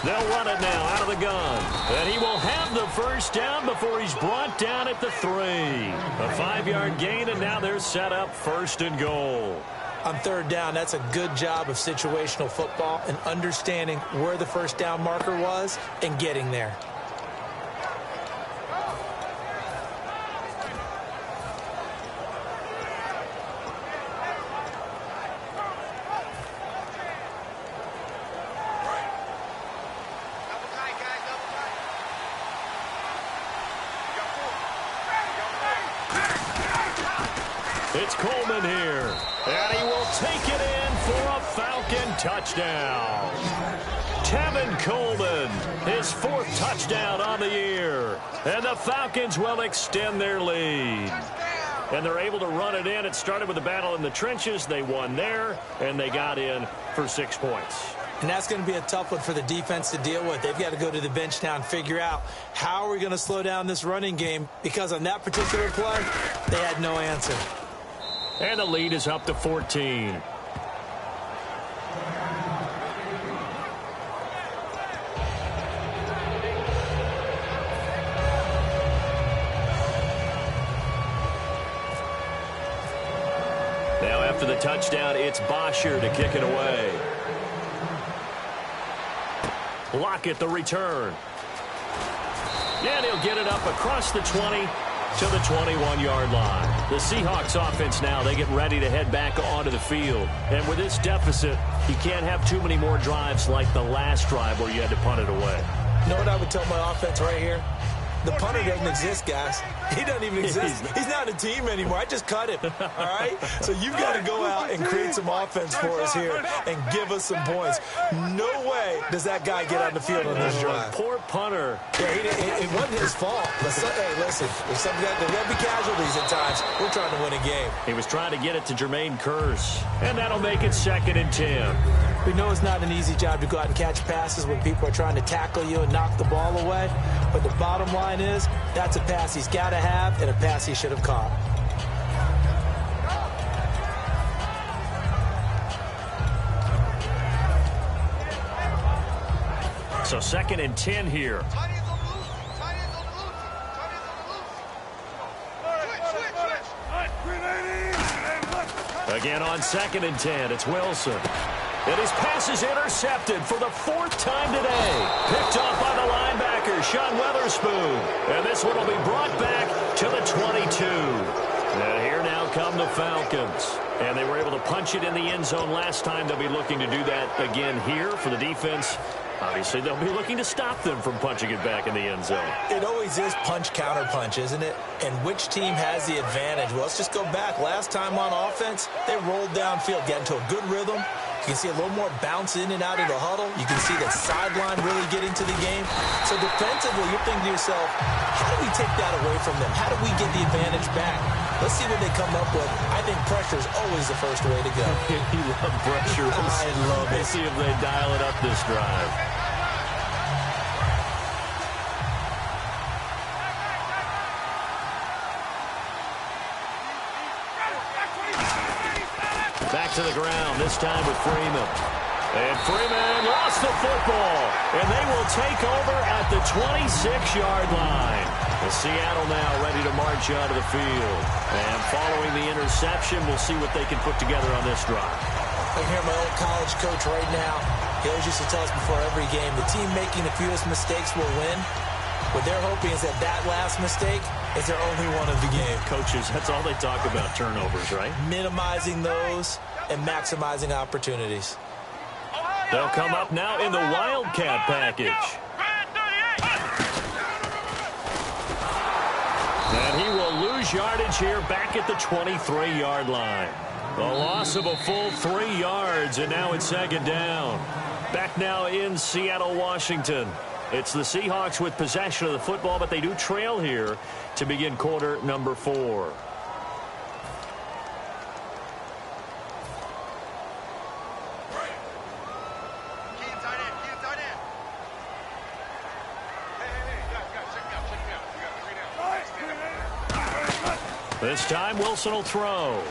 S2: They'll run it now out of the gun. And he will have the 1st down before he's brought down at the 3. A 5-yard gain, and now they're set up 1st and goal.
S3: On 3rd down, that's a good job of situational football and understanding where the 1st down marker was and getting there.
S2: It's Coleman here, and he will take it in for a Falcon touchdown. Tevin Coleman, his 4th touchdown on the year, and the Falcons will extend their lead. And they're able to run it in. It started with a battle in the trenches. They won there, and they got in for 6 points.
S3: And that's going to be a tough one for the defense to deal with. They've got to go to the bench now and figure out how are we going to slow down this running game, because on that particular play, they had no answer.
S2: And the lead is up to 14. Now after the touchdown, it's Bosher to kick it away. Lockett the return. And he'll get it up across the 20 to the 21-yard line. The Seahawks offense now, they get ready to head back onto the field. And with this deficit, you can't have too many more drives like the last drive where you had to punt it away.
S3: You know what I would tell my offense right here? The punter doesn't exist, guys. He doesn't even exist. He's not a team anymore. I just cut him, all right? So you've got to go out and create some offense for us here and give us some points. No way does that guy get on the field on this drive.
S2: Poor punter.
S3: Yeah, it wasn't his fault. But hey, listen, there's going to be casualties at times. We're trying to win a game.
S2: He was trying to get it to Jermaine Kearse, and that'll make it 2nd and 10.
S3: We know it's not an easy job to go out and catch passes when people are trying to tackle you and knock the ball away. But the bottom line is that's a pass he's got to have and a pass he should have caught.
S2: So 2nd and 10 here. Again on 2nd and 10, it's Wilson. And his pass is intercepted for the 4th time today. Picked off by the linebacker, Sean Weatherspoon. And this one will be brought back to the 22. And here now come the Falcons. And they were able to punch it in the end zone last time. They'll be looking to do that again here for the defense. Obviously, they'll be looking to stop them from punching it back in the end zone.
S3: It always is punch-counter-punch, isn't it? And which team has the advantage? Well, let's just go back. Last time on offense, they rolled downfield, got into a good rhythm, You can see a little more bounce in and out of the huddle. You can see the sideline really getting to the game. So defensively, you're thinking to yourself, how do we take that away from them? How do we get the advantage back? Let's see what they come up with. I think pressure is always the first way to go.
S2: You love pressure.
S3: I love it.
S2: Let's see if they dial it up this drive. Back to the ground, this time with Freeman. And Freeman lost the football. And they will take over at the 26-yard line. The Seattle now ready to march out of the field. And following the interception, we'll see what they can put together on this drive.
S3: I can hear my old college coach right now. He always used to tell us before every game, the team making the fewest mistakes will win. What they're hoping is that that last mistake is their only one of the game.
S2: Coaches, that's all they talk about, turnovers, right?
S3: Minimizing those and maximizing opportunities.
S2: They'll come up now in the Wildcat package. And he will lose yardage here back at the 23-yard line. The loss of a full 3 yards, and now it's second down. Back now in Seattle, Washington. It's the Seahawks with possession of the football, but they do trail here to begin quarter number 4. This time, Wilson will throw.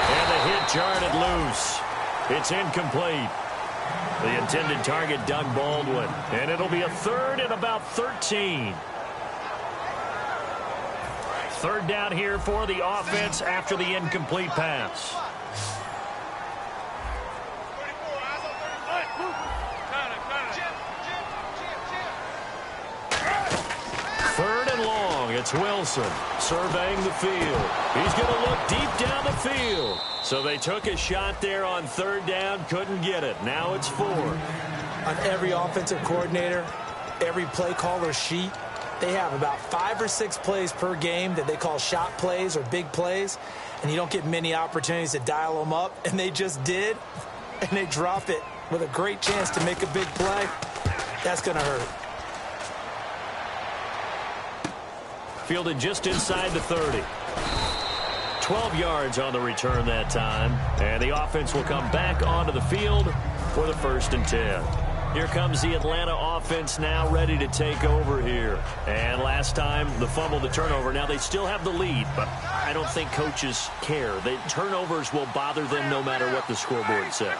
S2: And the hit jarred it loose. It's incomplete. The intended target, Doug Baldwin. And it'll be a third and about 13. Third down here for the offense after the incomplete pass. Third and long. It's Wilson surveying the field. He's going to look deep down the field. So they took a shot there on third down, couldn't get it. Now it's 4.
S3: On every offensive coordinator, every play caller sheet, they have about 5 or 6 plays per game that they call shot plays or big plays, and you don't get many opportunities to dial them up, and they just did, and they drop it with a great chance to make a big play. That's going to hurt.
S2: Fielded just inside the 30. 12 yards on the return that time. And the offense will come back onto the field for the 1st and 10. Here comes the Atlanta offense now ready to take over here. And last time, the fumble, the turnover. Now they still have the lead, but I don't think coaches care. The turnovers will bother them no matter what the scoreboard says.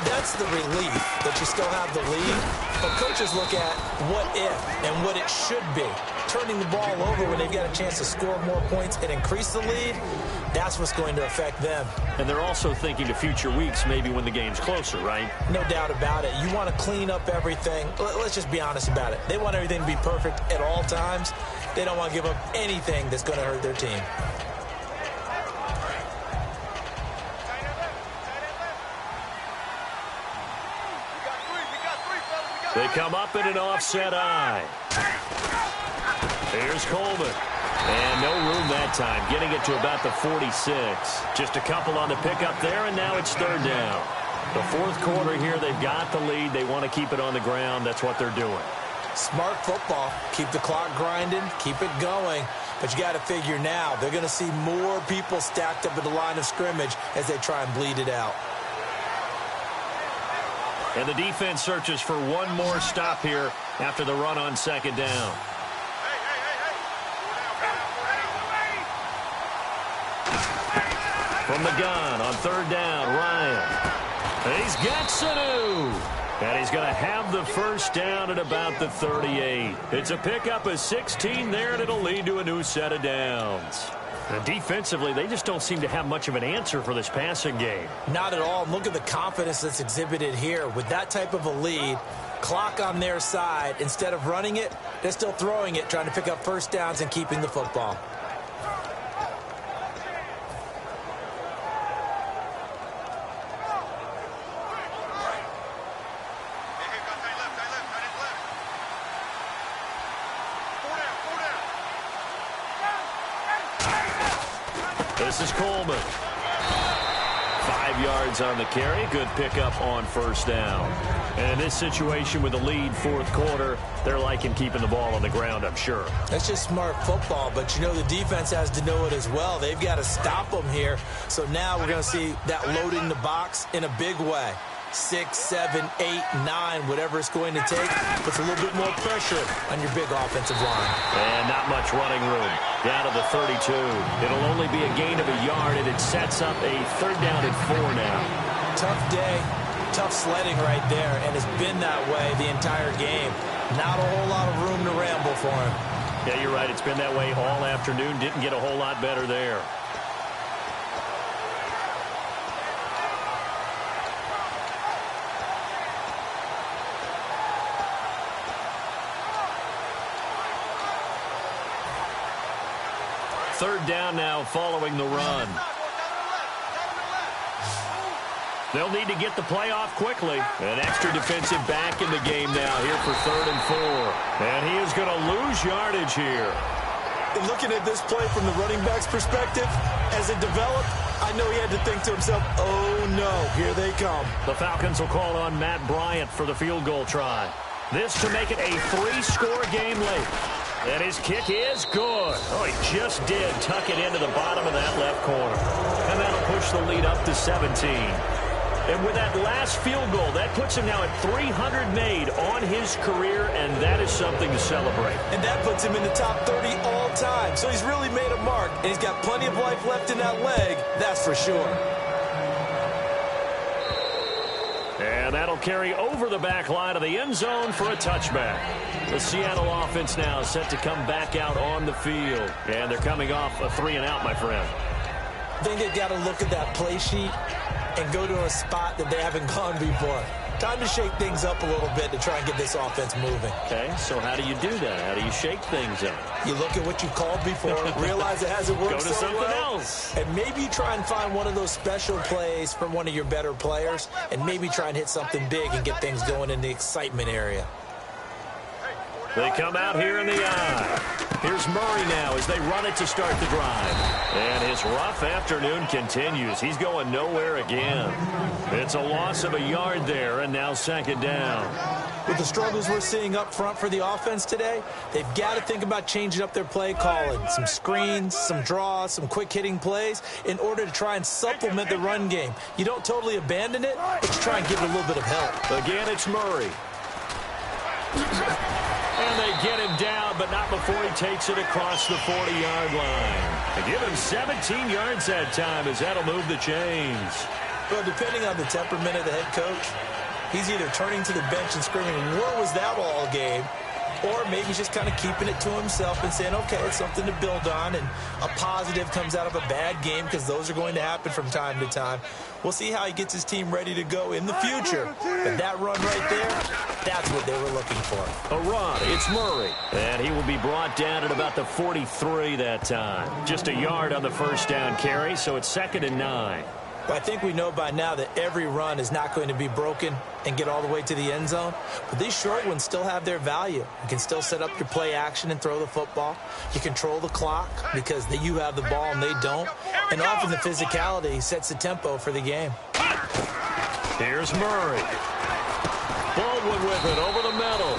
S3: That's the relief that you still have the lead. But coaches look at what if and what it should be. Turning the ball over when they've got a chance to score more points and increase the lead, that's what's going to affect them.
S2: And they're also thinking to future weeks, maybe when the game's closer, right?
S3: No doubt about it. You want to clean up everything. Let's just be honest about it. They want everything to be perfect at all times. They don't want to give up anything that's going to hurt their team.
S2: They come up in an offset eye. Here's Coleman. And no room that time, getting it to about the 46. Just a couple on the pickup there, and now it's third down. The 4th quarter here, they've got the lead. They want to keep it on the ground. That's what they're doing.
S3: Smart football. Keep the clock grinding. Keep it going. But you got to figure now, they're going to see more people stacked up at the line of scrimmage as they try and bleed it out.
S2: And the defense searches for one more stop here after the run on second down. From the gun on third down, Ryan. And he's got Sanu. And he's going to have the first down at about the 38. It's a pickup of 16 there, and it'll lead to a new set of downs. And defensively, they just don't seem to have much of an answer for this passing game.
S3: Not at all. Look at the confidence that's exhibited here. With that type of a lead, clock on their side, instead of running it, they're still throwing it, trying to pick up first downs and keeping the football. This is Coleman.
S2: 5 yards on the carry. Good pickup on first down. And in this situation with the lead fourth quarter, they're liking keeping the ball on the ground, I'm sure.
S3: That's just smart football, but you know the defense has to know it as well. They've got to stop them here. So now we're going to see that loading the box in a big way. 6, 7, 8, 9, whatever it's going to take, puts a little bit more pressure on your big offensive line.
S2: And not much running room. Down to the 32. It'll only be a gain of a yard, and it sets up a 3rd down and 4 now.
S3: Tough day, tough sledding right there, and it's been that way the entire game. Not a whole lot of room to ramble for him.
S2: Yeah, you're right. It's been that way all afternoon. Didn't get a whole lot better there. Third down now following the run. They'll need to get the play off quickly. An extra defensive back in the game now here for 3rd and 4. And he is going to lose yardage here.
S3: And looking at this play from the running back's perspective, as it developed, I know he had to think to himself, oh no, here they come.
S2: The Falcons will call on Matt Bryant for the field goal try. This to make it a 3-score game late. And his kick is good. Oh, he just did tuck it into the bottom of that left corner. And that'll push the lead up to 17. And with that last field goal, that puts him now at 300 made on his career, and that is something to celebrate. And that puts him in the top 30 all time. So he's really made a mark, and he's got plenty of life left in that leg, that's for sure. And that'll carry over the back line of the end zone for a touchback. The Seattle offense now set to come back out on the field. And they're coming off a 3-and-out, my friend.
S3: I think they've got to look at that play sheet and go to a spot that they haven't gone before. Time to shake things up a little bit to try and get this offense moving.
S2: Okay, so how do you do that? How do you shake things up?
S3: You look at what you called before, realize it hasn't worked
S2: Go to
S3: so
S2: something
S3: well,
S2: else.
S3: and maybe you try and find one of those special plays from one of your better players, and maybe try and hit something big and get things going in the excitement area.
S2: They come out here in the eye. Here's Murray now as they run it to start the drive. And his rough afternoon continues. He's going nowhere again. It's a loss of a yard there, and now 2nd down.
S3: With the struggles we're seeing up front for the offense today, they've got to think about changing up their play calling. Some screens, some draws, some quick-hitting plays in order to try and supplement the run game. You don't totally abandon it, but you try and give it a little bit of help.
S2: Again, it's Murray. And they get him down, but not before he takes it across the 40-yard line. They give him 17 yards that time as that'll move the chains.
S3: Well, depending on the temperament of the head coach, he's either turning to the bench and screaming, "Where was that all game?" Or maybe he's just kind of keeping it to himself and saying, okay, it's something to build on, and a positive comes out of a bad game because those are going to happen from time to time. We'll see how he gets his team ready to go in the future. But that run right there, that's what they were looking for.
S2: A run, it's Murray. And he will be brought down at about the 43 that time. Just a yard on the first down carry, so it's 2nd and 9.
S3: Well, I think we know by now that every run is not going to be broken and get all the way to the end zone. But these short ones still have their value. You can still set up your play action and throw the football. You control the clock because you have the ball and they don't. And often the physicality sets the tempo for the game.
S2: Here's Murray. Baldwin with it over the middle.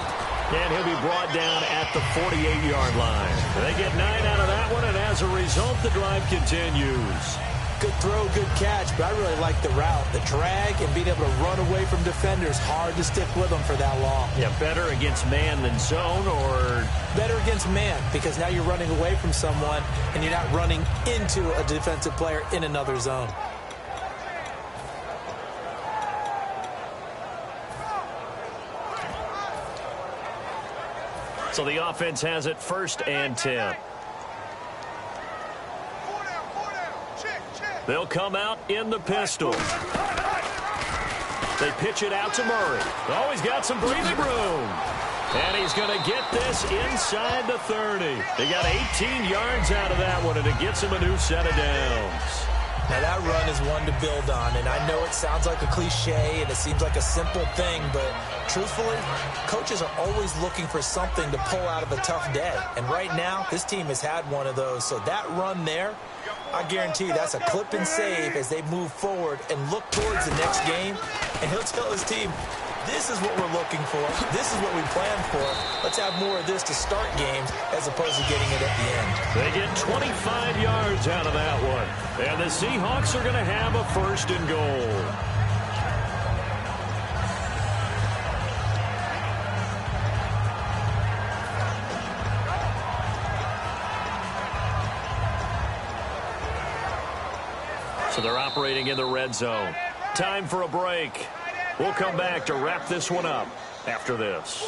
S2: And he'll be brought down at the 48-yard line. They get 9 out of that one, and as a result, the drive continues.
S3: Good throw, good catch, but I really like the route. The drag and being able to run away from defenders, hard to stick with them for that long.
S2: Yeah, better against man than zone, or?
S3: Better against man, because now you're running away from someone and you're not running into a defensive player in another zone.
S2: So the offense has it 1st and 10. They'll come out in the pistol. They pitch it out to Murray. Oh, he's got some breathing room. And he's going to get this inside the 30. They got 18 yards out of that one, and it gets him a new set of downs.
S3: Now, that run is one to build on, and I know it sounds like a cliche and it seems like a simple thing, but truthfully, coaches are always looking for something to pull out of a tough day. And right now, this team has had one of those. So that run there, I guarantee you that's a clip and save as they move forward and look towards the next game. And he'll tell his team, this is what we're looking for. This is what we planned for. Let's have more of this to start games as opposed to getting it at the end.
S2: They get 25 yards out of that one. And the Seahawks are going to have a 1st and goal. So they're operating in the red zone. Time for a break. We'll come back to wrap this one up after this.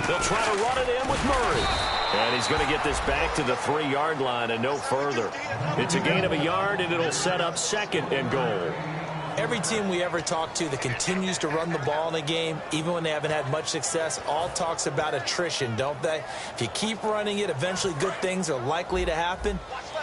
S2: They'll try to run it in with Murray. And he's going to get this back to the 3-yard line and no further. It's a gain of a yard, and it'll set up 2nd and goal.
S3: Every team we ever talk to that continues to run the ball in a game, even when they haven't had much success, all talks about attrition, don't they? If you keep running it, eventually good things are likely to happen.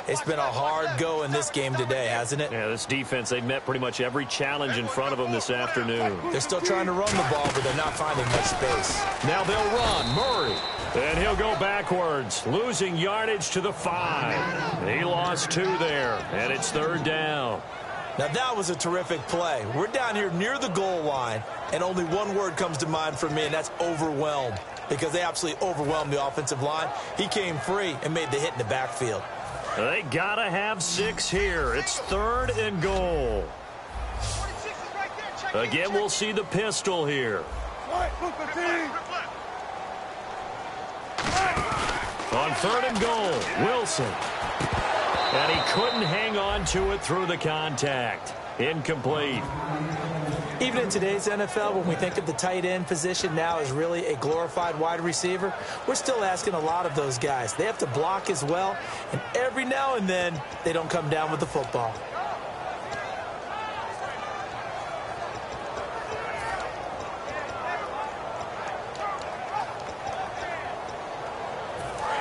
S3: It's been a hard go in this game today, hasn't it?
S2: Yeah, this defense, they've met pretty much every challenge in front of them this afternoon.
S3: They're still trying to run the ball, but they're not finding much space.
S2: Now they'll run. Murray. And he'll go backwards, losing yardage to the 5. He lost 2 there, and it's 3rd down.
S3: Now, that was a terrific play. We're down here near the goal line, and only one word comes to mind for me, and that's overwhelmed, because they absolutely overwhelmed the offensive line. He came free and made the hit in the backfield.
S2: They got to have 6 here. It's 3rd and goal. Again, we'll see the pistol here. On 3rd and goal, Wilson. And he couldn't hang on to it through the contact. Incomplete.
S3: Even in today's NFL, when we think of the tight end position now as really a glorified wide receiver, we're still asking a lot of those guys. They have to block as well, and every now and then, they don't come down with the football.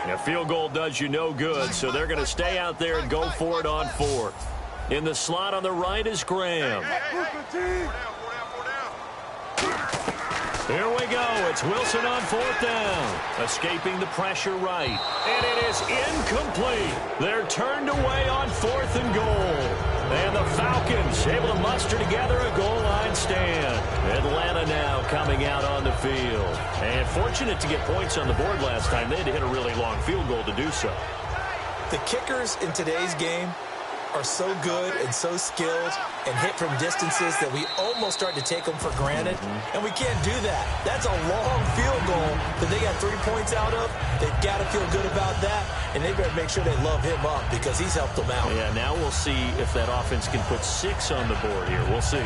S2: A field goal does you no good, so they're going to stay out there and go for it on 4th. In the slot on the right is Graham. Here we go. It's Wilson on 4th down. Escaping the pressure right. And it is incomplete. They're turned away on 4th and goal. And the Falcons able to muster together a goal line stand. Atlanta now coming out on the field. And fortunate to get points on the board last time. They had to hit a really long field goal to do so.
S3: The kickers in today's game are so good and so skilled and hit from distances that we almost start to take them for granted. And we can't do that. That's a long field goal that they got 3 points out of. They've got to feel good about that, and they better make sure they love him up because he's helped them out.
S2: Yeah, now we'll see if that offense can put 6 on the board here. We'll see.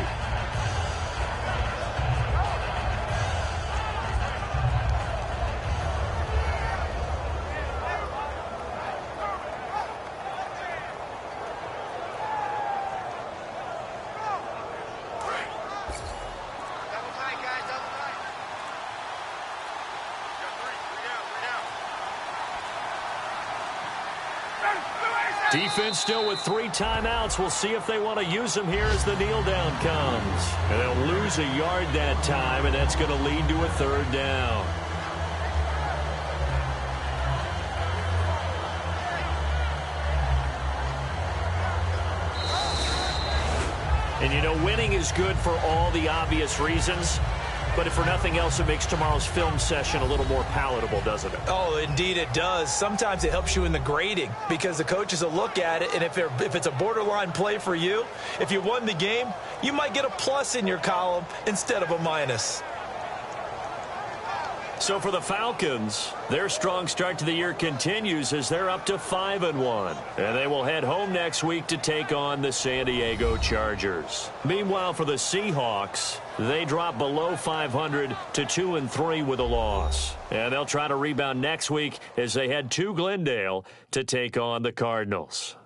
S2: Defense still with 3 timeouts. We'll see if they want to use them here as the kneel down comes. And they'll lose a yard that time, and that's going to lead to a 3rd down. And, you know, winning is good for all the obvious reasons. But if for nothing else, it makes tomorrow's film session a little more palatable, doesn't it?
S3: Oh, indeed it does. Sometimes it helps you in the grading because the coaches will look at it, and if it's a borderline play for you, if you won the game, you might get a plus in your column instead of a minus.
S2: So for the Falcons, their strong start to the year continues as they're up to 5-1. And they will head home next week to take on the San Diego Chargers. Meanwhile, for the Seahawks, they drop below 500 to 2-3 with a loss. And they'll try to rebound next week as they head to Glendale to take on the Cardinals.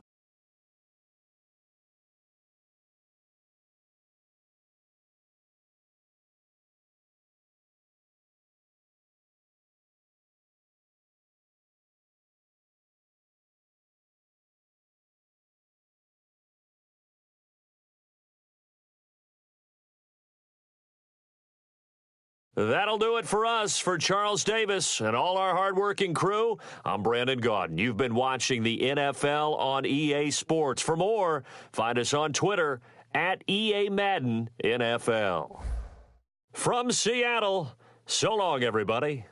S2: That'll do it for us. For Charles Davis and all our hardworking crew, I'm Brandon Gaudin. You've been watching the NFL on EA Sports. For more, find us on Twitter at EA Madden NFL. From Seattle, so long, everybody.